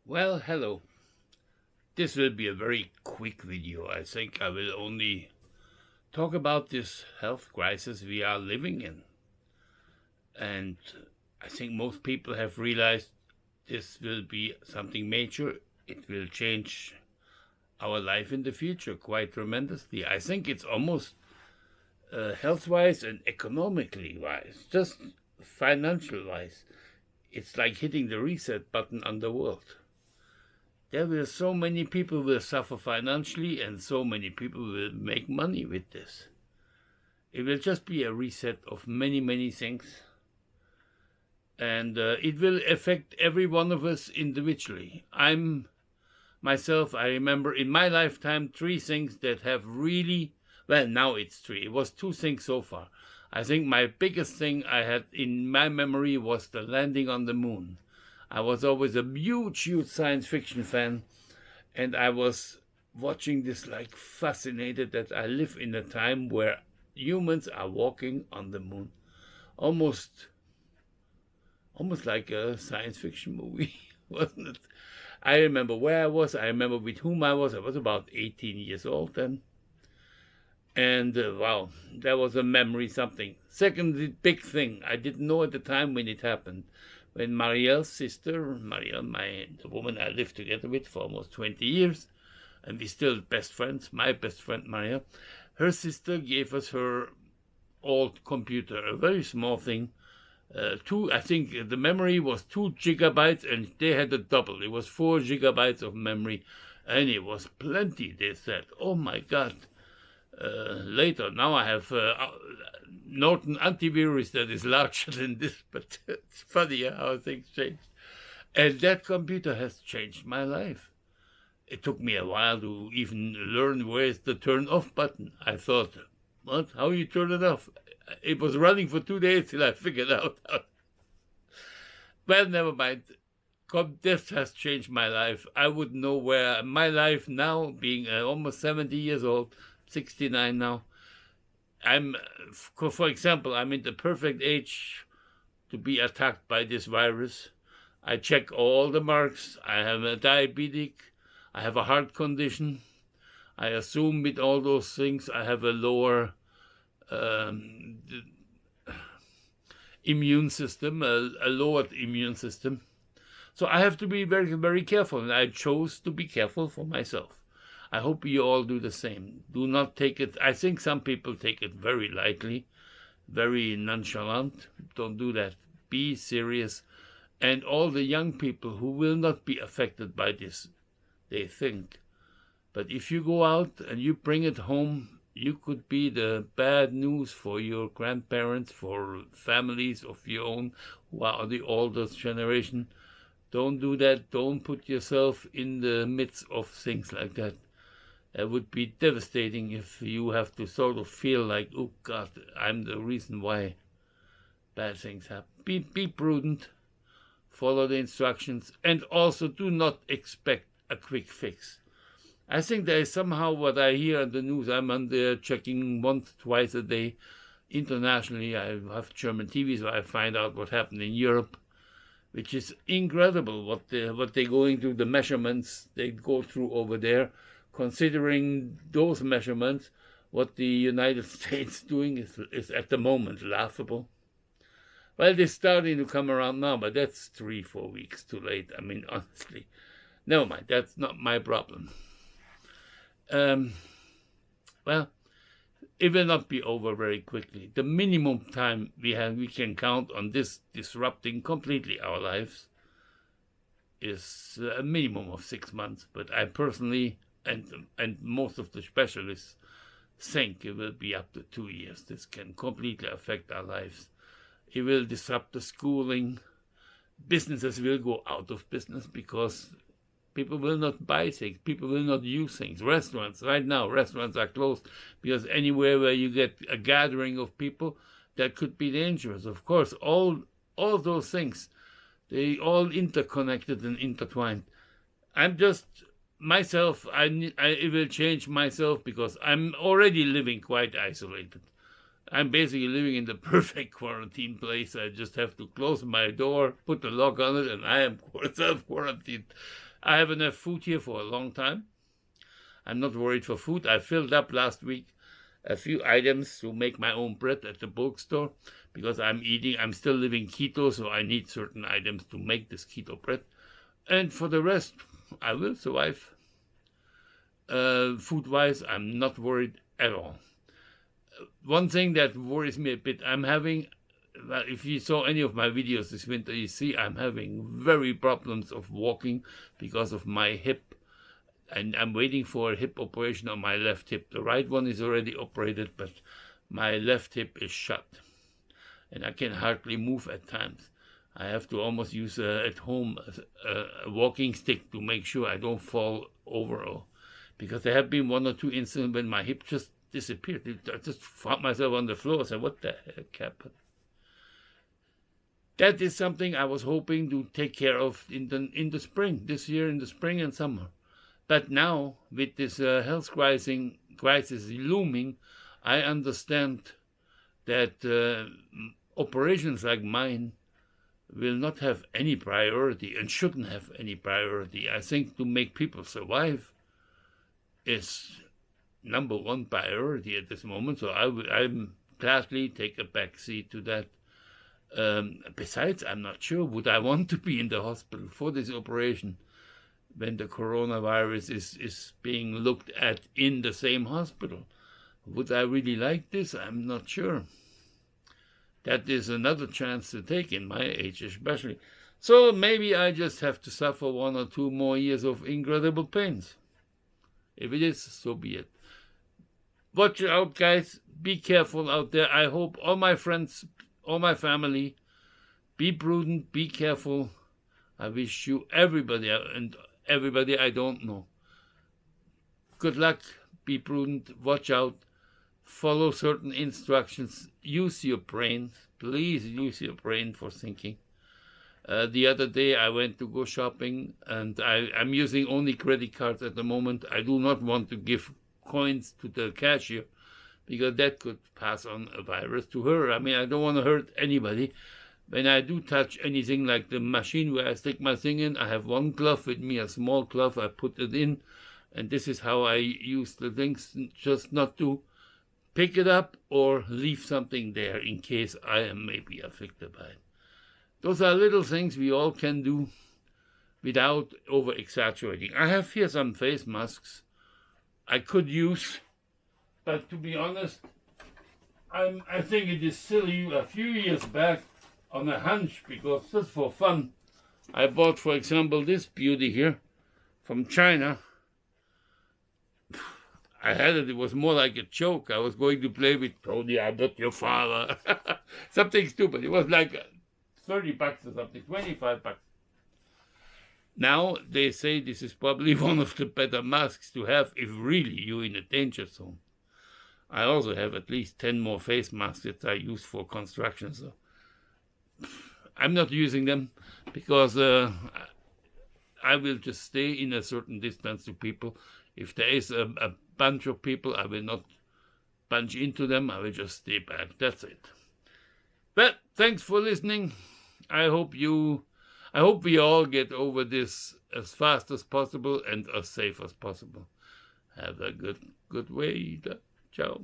Well, hello. This will be a very quick video. I think I will only talk about this health crisis we are living in. And I think most people have realized this will be something major. It will change our life in the future quite tremendously. I think it's almost health-wise and economically wise, just financial-wise. It's like hitting the reset button on the world. There will so many people will suffer financially and so many people will make money with this. It will just be a reset of many things. And it will affect every one of us individually. I remember in my lifetime 3 things that have really, well, now it's 3. It was 2 things so far. I think my biggest thing I had in my memory was the landing on the moon. I was always a huge science fiction fan, and I was watching this like fascinated that I live in a time where humans are walking on the moon. Almost like a science fiction movie, wasn't it? I remember where I was. I remember with whom I was. I was about 18 years old then. And wow, that was a memory something. Second big thing, I didn't know at the time when it happened. When Marielle's sister, the woman I lived together with for almost 20 years, and we're still best friends, my best friend Marielle, her sister gave us her old computer, a very small thing. I think the memory was 2 gigabytes, and they had a double. It was 4 gigabytes of memory, and it was plenty, they said. Oh my God. Later, now I have Norton antivirus that is larger than this, but it's funny how things change. And that computer has changed my life. It took me a while to even learn where's the turn off button. I thought, what? How you turn it off? It was running for 2 days till I figured out how. Well, never mind. This has changed my life. I wouldn't know where my life now, being almost 70 years old, 69 now. For example, I'm in the perfect age to be attacked by this virus. I check all the marks. I am a diabetic. I have a heart condition. I assume with all those things I have a lower immune system, a lowered immune system. So I have to be very careful, and I chose to be careful for myself. I hope you all do the same. Do not take it. I think some people take it very lightly, very nonchalant. Don't do that. Be serious. And all the young people who will not be affected by this, they think. But if you go out and you bring it home, you could be the bad news for your grandparents, for families of your own who are the older generation. Don't do that. Don't put yourself in the midst of things like that. It would be devastating if you have to sort of feel like, oh God, I'm the reason why bad things happen. Be prudent, follow the instructions, and also do not expect a quick fix. I think there is somehow what I hear on the news. I'm on there checking once, twice a day. Internationally, I have German TV, so I find out what happened in Europe, which is incredible what they're going through, the measurements they go through over there. Considering those measurements, what the United States doing is at the moment laughable. Well, they're starting to come around now, but that's 3-4 weeks too late. I mean, honestly, never mind. That's not my problem. Well, it will not be over very quickly. The minimum time we can count on this disrupting completely our lives is a minimum of 6 months. But I personally, and most of the specialists, think it will be up to 2 years. This can completely affect our lives. It will disrupt the schooling. Businesses will go out of business because people will not buy things. People will not use things. Restaurants, right now, restaurants are closed because anywhere where you get a gathering of people, that could be dangerous. Of course, all those things, they all interconnected and intertwined. I'm just myself. It will change myself because I'm already living quite isolated. I'm basically living in the perfect quarantine place. I just have to close my door, put the lock on it, and I am self-quarantined. I have enough food here for a long time. I'm not worried for food. I filled up last week a few items to make my own bread at the bulk store because I'm still living keto, so I need certain items to make this keto bread. And for the rest, I will survive. Food-wise, I'm not worried at all. One thing that worries me a bit, if you saw any of my videos this winter, you see I'm having very problems of walking because of my hip. And I'm waiting for a hip operation on my left hip. The right one is already operated, but my left hip is shut. And I can hardly move at times. I have to almost use at home a walking stick to make sure I don't fall over. Because there have been one or two incidents when my hip just disappeared. I just found myself on the floor and said, what the heck happened? That is something I was hoping to take care of in the spring, this year in the spring and summer. But now, with this health crisis looming, I understand that operations like mine will not have any priority and shouldn't have any priority. I think to make people survive is number one priority at this moment. So I'm gladly take a back seat to that. Besides, I'm not sure, would I want to be in the hospital for this operation when the coronavirus is being looked at in the same hospital? Would I really like this? I'm not sure. That is another chance to take in my age especially. So maybe I just have to suffer 1 or 2 more years of incredible pains. If it is, so be it. Watch out, guys. Be careful out there. I hope all my friends, all my family, be prudent, be careful. I wish you, everybody, and everybody I don't know, good luck, be prudent, watch out, follow certain instructions, use your brain, please use your brain for thinking. The other day I went to go shopping and I'm using only credit cards at the moment. I do not want to give coins to the cashier because that could pass on a virus to her. I mean, I don't want to hurt anybody. When I do touch anything like the machine where I stick my thing in, I have one glove with me, a small glove, I put it in, and this is how I use the things, just not to pick it up or leave something there in case I am maybe affected by it. Those are little things we all can do without over-exaggerating. I have here some face masks I could use, but to be honest, I think it is silly. A few years back, on a hunch, because just for fun, I bought, for example, this beauty here from China. I had it was more like a joke. I was going to play with Tony, I'm not your father. Something stupid. It was like $30 or something, $25. Now they say this is probably one of the better masks to have if really you're in a danger zone. I also have at least 10 more face masks that I use for construction, so I'm not using them because I will just stay in a certain distance to people. If there is a bunch of people, I will not bunch into them. I will just stay back. That's it. Well, thanks for listening. I hope we all get over this as fast as possible and as safe as possible. Have a good way. Ciao.